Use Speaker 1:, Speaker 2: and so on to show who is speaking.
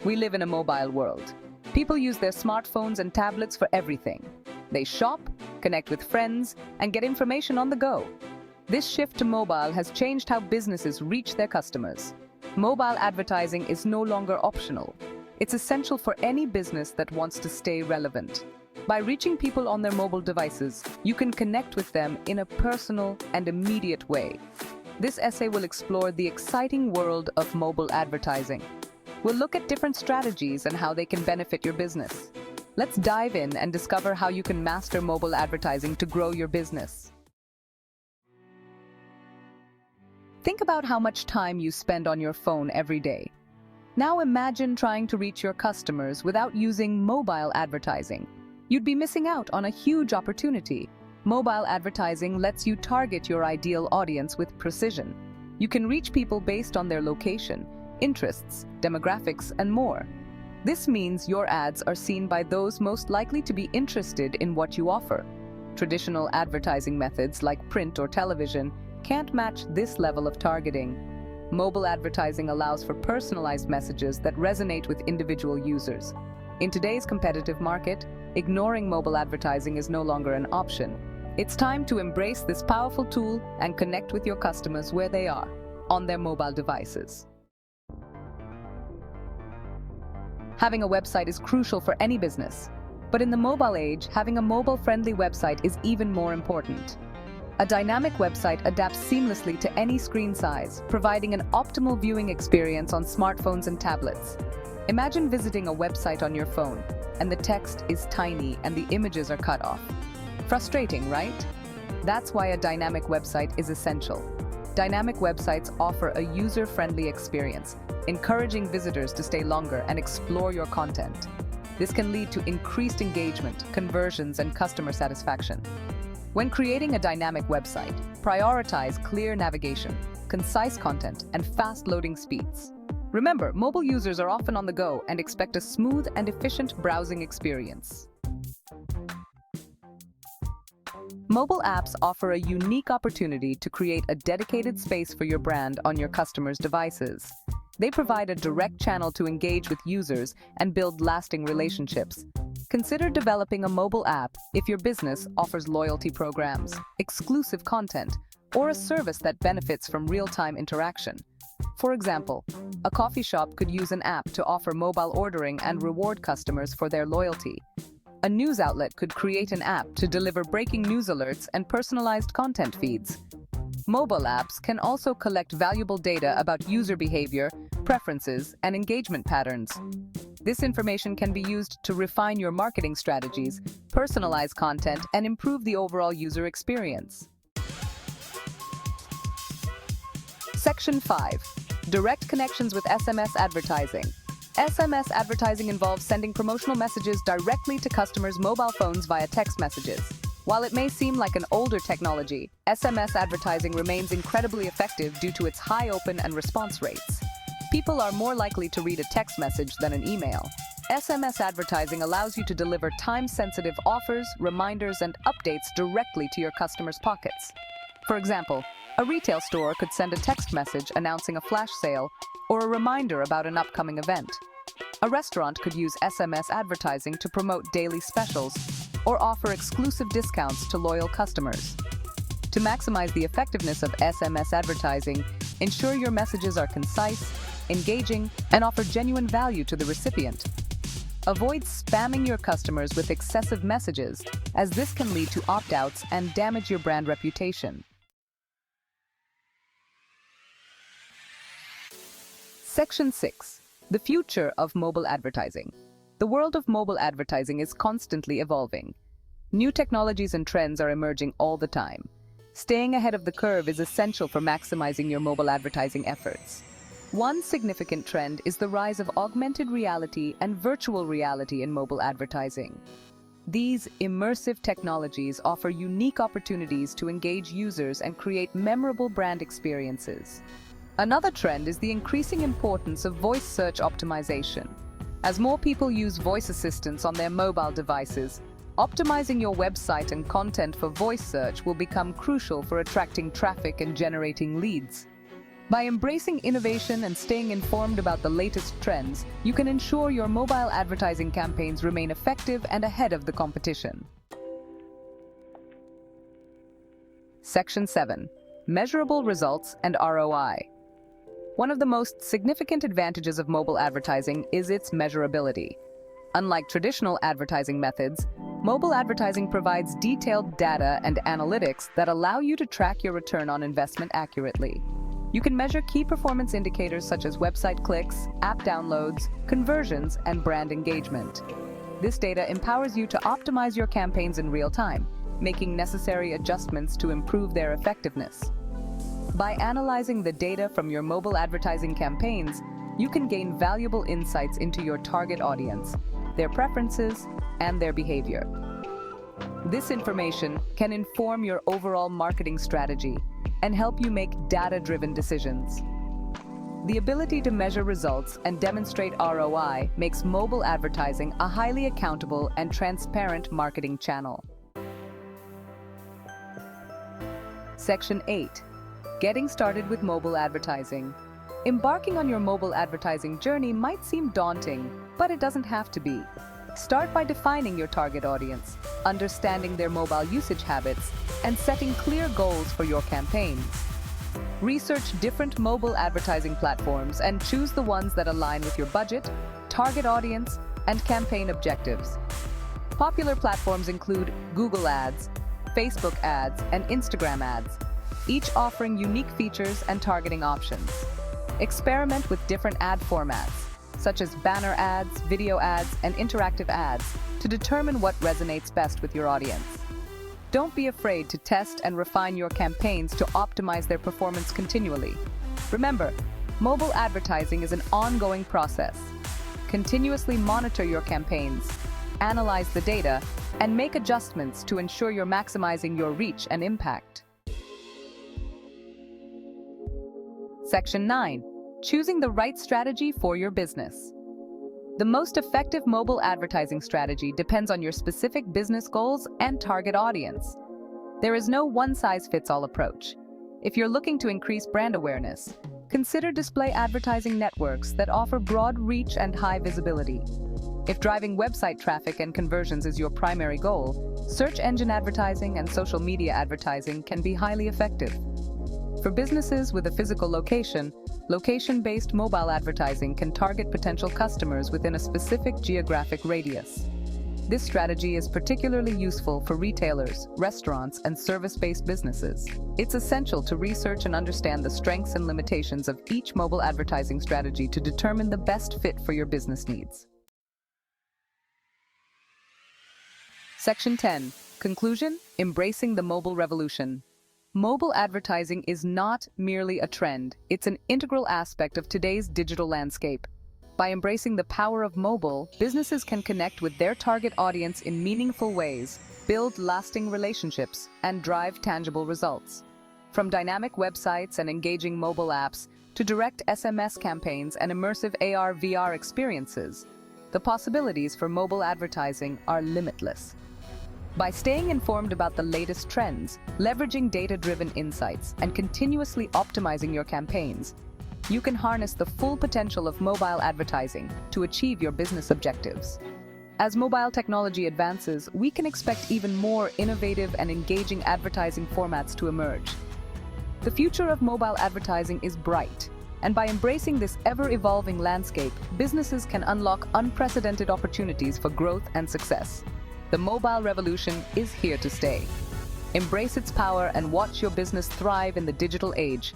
Speaker 1: We live in a mobile world. People use their smartphones and tablets for everything. They shop, connect with friends, and get information on the go. This shift to mobile has changed how businesses reach their customers. Mobile advertising is no longer optional. It's essential for any business that wants to stay relevant. By reaching people on their mobile devices, you can connect with them in a personal and immediate way. This essay will explore the exciting world of mobile advertising. We'll look at different strategies and how they can benefit your business. Let's dive in and discover how you can master mobile advertising to grow your business. Think about how much time you spend on your phone every day. Now imagine trying to reach your customers without using mobile advertising. You'd be missing out on a huge opportunity. Mobile advertising lets you target your ideal audience with precision. You can reach people based on their location, interests, demographics, and more. This means your ads are seen by those most likely to be interested in what you offer. Traditional advertising methods like print or television can't match this level of targeting. Mobile advertising allows for personalized messages that resonate with individual users. In today's competitive market, ignoring mobile advertising is no longer an option. It's time to embrace this powerful tool and connect with your customers where they are, on their mobile devices. Having a website is crucial for any business, but in the mobile age, having a mobile-friendly website is even more important. A dynamic website adapts seamlessly to any screen size, providing an optimal viewing experience on smartphones and tablets. Imagine visiting a website on your phone, and the text is tiny and the images are cut off. Frustrating, right? That's why a dynamic website is essential. Dynamic websites offer a user-friendly experience, encouraging visitors to stay longer and explore your content. This can lead to increased engagement, conversions, and customer satisfaction. When creating a dynamic website, prioritize clear navigation, concise content, and fast loading speeds. Remember, mobile users are often on the go and expect a smooth and efficient browsing experience. Mobile apps offer a unique opportunity to create a dedicated space for your brand on your customers' devices. They provide a direct channel to engage with users and build lasting relationships. Consider developing a mobile app if your business offers loyalty programs, exclusive content, or a service that benefits from real-time interaction. For example, a coffee shop could use an app to offer mobile ordering and reward customers for their loyalty. A news outlet could create an app to deliver breaking news alerts and personalized content feeds. Mobile apps can also collect valuable data about user behavior, preferences, and engagement patterns. This information can be used to refine your marketing strategies, personalize content, and improve the overall user experience. Section 5. Direct connections with SMS advertising. SMS advertising involves sending promotional messages directly to customers' mobile phones via text messages. While it may seem like an older technology, SMS advertising remains incredibly effective due to its high open and response rates. People are more likely to read a text message than an email. SMS advertising allows you to deliver time-sensitive offers, reminders, and updates directly to your customers' pockets. For example, a retail store could send a text message announcing a flash sale or a reminder about an upcoming event. A restaurant could use SMS advertising to promote daily specials or offer exclusive discounts to loyal customers. To maximize the effectiveness of SMS advertising, ensure your messages are concise, engaging, and offer genuine value to the recipient. Avoid spamming your customers with excessive messages, as this can lead to opt-outs and damage your brand reputation. Section 6. The future of mobile advertising. The world of mobile advertising is constantly evolving. New technologies and trends are emerging all the time. Staying ahead of the curve is essential for maximizing your mobile advertising efforts. One significant trend is the rise of augmented reality and virtual reality in mobile advertising. These immersive technologies offer unique opportunities to engage users and create memorable brand experiences. Another trend is the increasing importance of voice search optimization. As more people use voice assistants on their mobile devices, optimizing your website and content for voice search will become crucial for attracting traffic and generating leads. By embracing innovation and staying informed about the latest trends, you can ensure your mobile advertising campaigns remain effective and ahead of the competition. Section 7. Measurable results and ROI. One of the most significant advantages of mobile advertising is its measurability. Unlike traditional advertising methods, mobile advertising provides detailed data and analytics that allow you to track your return on investment accurately. You can measure key performance indicators such as website clicks, app downloads, conversions, and brand engagement. This data empowers you to optimize your campaigns in real time, making necessary adjustments to improve their effectiveness. By analyzing the data from your mobile advertising campaigns, you can gain valuable insights into your target audience, their preferences, and their behavior. This information can inform your overall marketing strategy and help you make data-driven decisions. The ability to measure results and demonstrate ROI makes mobile advertising a highly accountable and transparent marketing channel. Section 8. Getting started with mobile advertising. Embarking on your mobile advertising journey might seem daunting, but it doesn't have to be. Start by defining your target audience, understanding their mobile usage habits, and setting clear goals for your campaigns. Research different mobile advertising platforms and choose the ones that align with your budget, target audience, and campaign objectives. Popular platforms include Google Ads, Facebook Ads, and Instagram Ads, each offering unique features and targeting options. Experiment with different ad formats, such as banner ads, video ads, and interactive ads, to determine what resonates best with your audience. Don't be afraid to test and refine your campaigns to optimize their performance continually. Remember, mobile advertising is an ongoing process. Continuously monitor your campaigns, analyze the data, and make adjustments to ensure you're maximizing your reach and impact. Section 9. Choosing the right strategy for your business. The most effective mobile advertising strategy depends on your specific business goals and target audience. There is no one-size-fits-all approach. If you're looking to increase brand awareness, consider display advertising networks that offer broad reach and high visibility. If driving website traffic and conversions is your primary goal, search engine advertising and social media advertising can be highly effective. For businesses with a physical location, location-based mobile advertising can target potential customers within a specific geographic radius. This strategy is particularly useful for retailers, restaurants, and service-based businesses. It's essential to research and understand the strengths and limitations of each mobile advertising strategy to determine the best fit for your business needs. Section 10. Conclusion: Embracing the mobile revolution. Mobile advertising is not merely a trend, it's an integral aspect of today's digital landscape. By embracing the power of mobile, businesses can connect with their target audience in meaningful ways, build lasting relationships, and drive tangible results. From dynamic websites and engaging mobile apps to direct SMS campaigns and immersive AR/VR experiences, the possibilities for mobile advertising are limitless. By staying informed about the latest trends, leveraging data-driven insights, and continuously optimizing your campaigns, you can harness the full potential of mobile advertising to achieve your business objectives. As mobile technology advances, we can expect even more innovative and engaging advertising formats to emerge. The future of mobile advertising is bright, and by embracing this ever-evolving landscape, businesses can unlock unprecedented opportunities for growth and success. The mobile revolution is here to stay. Embrace its power and watch your business thrive in the digital age,